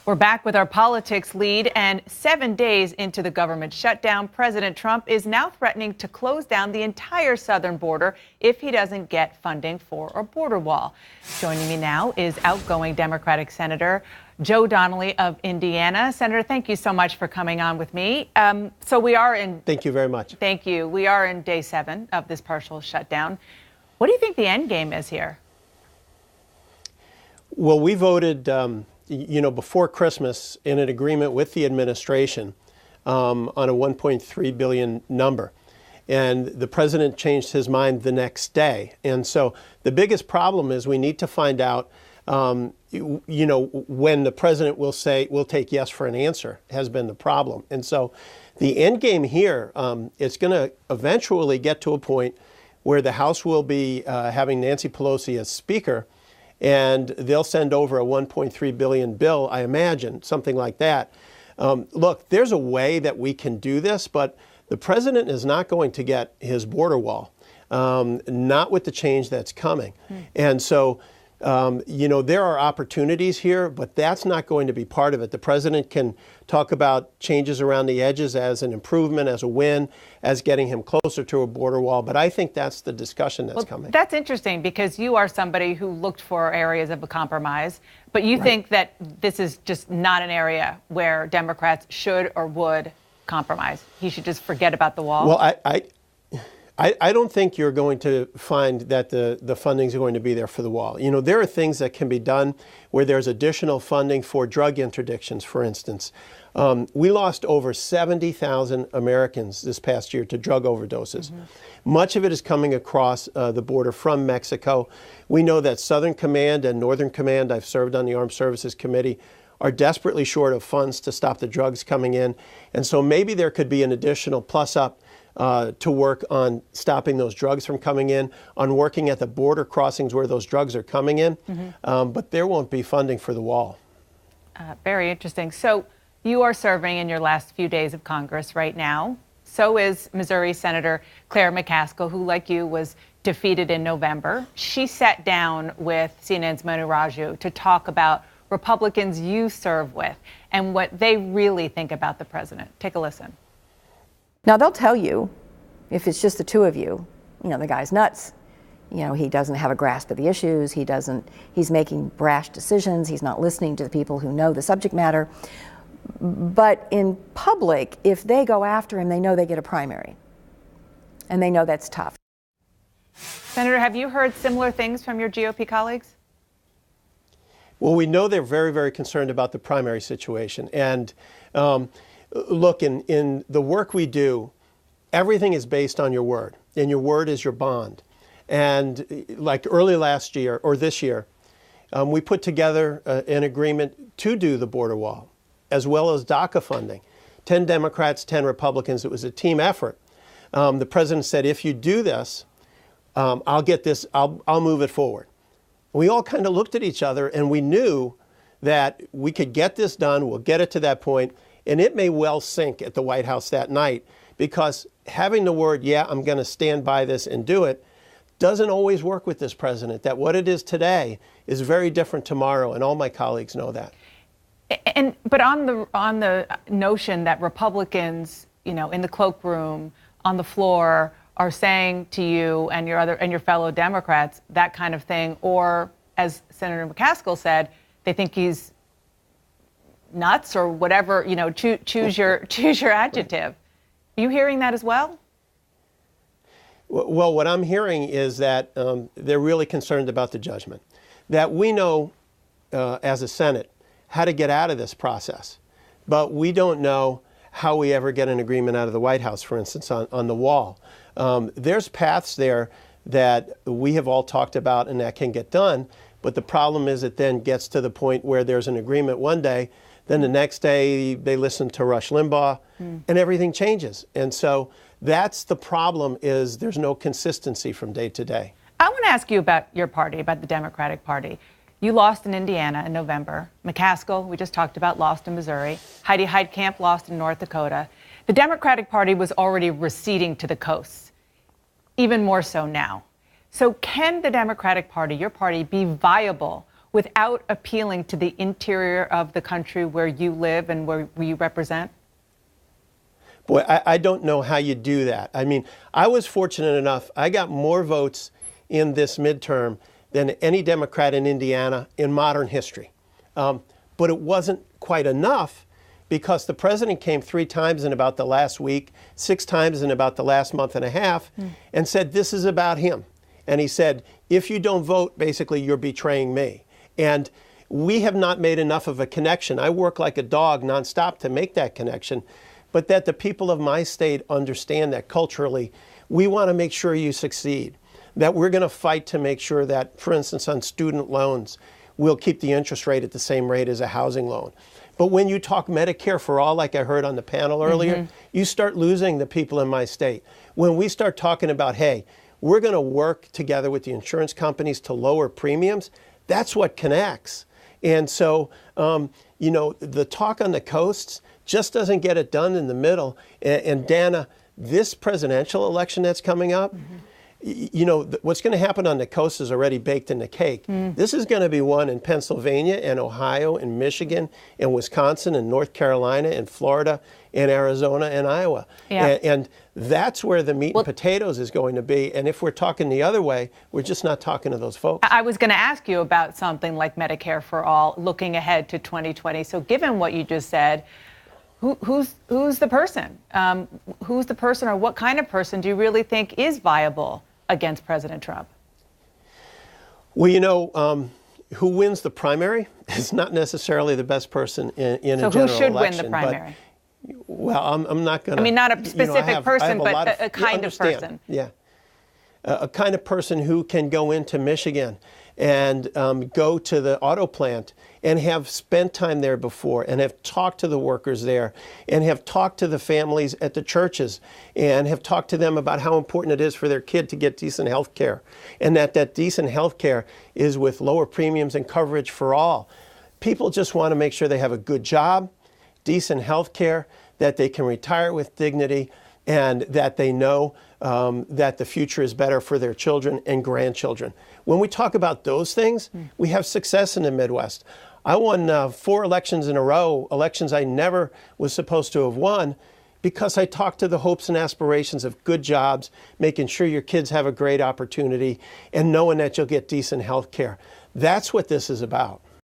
We're back with our politics lead, and 7 days into the government shutdown, President Trump is now threatening to close down the entire southern border if he doesn't get funding for a border wall. Joining me now is outgoing Democratic Senator Joe Donnelly of Indiana. Senator, thank you so much for coming on with me. Thank you very much. Thank you. We are in day 7 of this partial shutdown. What do you think the end game is here? Well, we voted before Christmas in an agreement with the administration on a $1.3 billion number. And the president changed his mind the next day. And so the biggest problem is we need to find out, when the president will say, we'll take yes for an answer, has been the problem. And so the end game here, it's going to eventually get to a point where the House will be having Nancy Pelosi as Speaker, and they'll send over a $1.3 billion bill, I imagine, something like that. Look, there's a way that we can do this, but the president is not going to get his border wall, not with the change that's coming. And so, there are opportunities here, but that's not going to be part of it. The president can talk about changes around the edges as an improvement, as a win, as getting him closer to a border wall. But I think that's the discussion that's coming. That's interesting because you are somebody who looked for areas of a compromise, but you think that this is just not an area where Democrats should or would compromise. He should just forget about the wall. Well, I don't think you're going to find that the funding is going to be there for the wall. There are things that can be done where there's additional funding for drug interdictions, for instance. We lost over 70,000 Americans this past year to drug overdoses. Much of it is coming across the border from Mexico. We know that Southern Command and Northern Command, I've served on the Armed Services Committee, are desperately short of funds to stop the drugs coming in. And so maybe there could be an additional plus up to work on stopping those drugs from coming in, on working at the border crossings where those drugs are coming in. But there won't be funding for the wall. Very interesting. So you are serving in your last few days of Congress right now. So is Missouri Senator Claire McCaskill, who, like you, was defeated in November. She sat down with CNN's Manu Raju to talk about Republicans you serve with and what they really think about the president. Take a listen. Now, they'll tell you, if it's just the two of you, the guy's nuts. He doesn't have a grasp of the issues. He's making brash decisions. He's not listening to the people who know the subject matter. But in public, if they go after him, they know they get a primary. And they know that's tough. Senator, have you heard similar things from your GOP colleagues? Well, we know they're very, very concerned about the primary situation. And look, in the work we do, everything is based on your word, and your word is your bond. And like early last year, or this year, we put together an agreement to do the border wall, as well as DACA funding. 10 Democrats, 10 Republicans. It was a team effort. The president said, if you do this, I'll get this, I'll move it forward. We all kind of looked at each other, and we knew that we could get this done, we'll get it to that point. And it may well sink at the White House that night, because having the word, yeah, I'm going to stand by this and do it, doesn't always work with this president. That what it is today is very different tomorrow, and all my colleagues know that. But on the notion that Republicans, in the cloakroom, on the floor, are saying to you and your fellow Democrats that kind of thing, or as Senator McCaskill said, they think he's nuts or whatever, choose your adjective. Are you hearing that as well? Well, what I'm hearing is that they're really concerned about the judgment. That we know as a Senate how to get out of this process, but we don't know how we ever get an agreement out of the White House, for instance, on the wall. There's paths there that we have all talked about and that can get done, but the problem is it then gets to the point where there's an agreement one day, then the next day they listen to Rush Limbaugh and everything changes. And so that's the problem, is there's no consistency from day to day. I want to ask you about your party, about the Democratic Party. You lost in Indiana in November. McCaskill, we just talked about, lost in Missouri. Heidi Heitkamp lost in North Dakota. The Democratic Party was already receding to the coasts, even more so now. So can the Democratic Party, your party, be viable without appealing to the interior of the country where you live and where you represent? Boy, I don't know how you do that. I mean, I was fortunate enough, I got more votes in this midterm than any Democrat in Indiana in modern history. But it wasn't quite enough because the president came 3 times in about the last week, 6 times in about the last month and a half, and said, this is about him. And he said, if you don't vote, basically, you're betraying me. And we have not made enough of a connection. I work like a dog nonstop to make that connection, but that the people of my state understand that culturally, we want to make sure you succeed, that we're going to fight to make sure that, for instance, on student loans, we'll keep the interest rate at the same rate as a housing loan. But when you talk Medicare for all, like I heard on the panel earlier, you start losing the people in my state. When we start talking about, hey, we're going to work together with the insurance companies to lower premiums, that's what connects. And so, you know, the talk on the coasts just doesn't get it done in the middle. And Dana, this presidential election that's coming up, you know, what's going to happen on the coast is already baked in the cake. This is going to be one in Pennsylvania and Ohio and Michigan and Wisconsin and North Carolina and Florida and Arizona and Iowa. And that's where the meat and potatoes is going to be. And if we're talking the other way, we're just not talking to those folks. I was going to ask you about something like Medicare for all, looking ahead to 2020. So given what you just said, who's the person? Who's the person, or what kind of person do you really think is viable against President Trump? Well, you know, who wins the primary is not necessarily the best person in a general election. So who should win the primary? Well, I'm not going to. I mean, not a specific person, but a kind of person. Yeah. A kind of person who can go into Michigan and go to the auto plant and have spent time there before and have talked to the workers there and have talked to the families at the churches and have talked to them about how important it is for their kid to get decent health care, and that decent health care is with lower premiums and coverage for all. People just want to make sure they have a good job, decent health care, that they can retire with dignity, and that they know that the future is better for their children and grandchildren. When we talk about those things, we have success in the Midwest. I won 4 elections in a row, elections I never was supposed to have won, because I talked to the hopes and aspirations of good jobs, making sure your kids have a great opportunity, and knowing that you'll get decent health care. That's what this is about.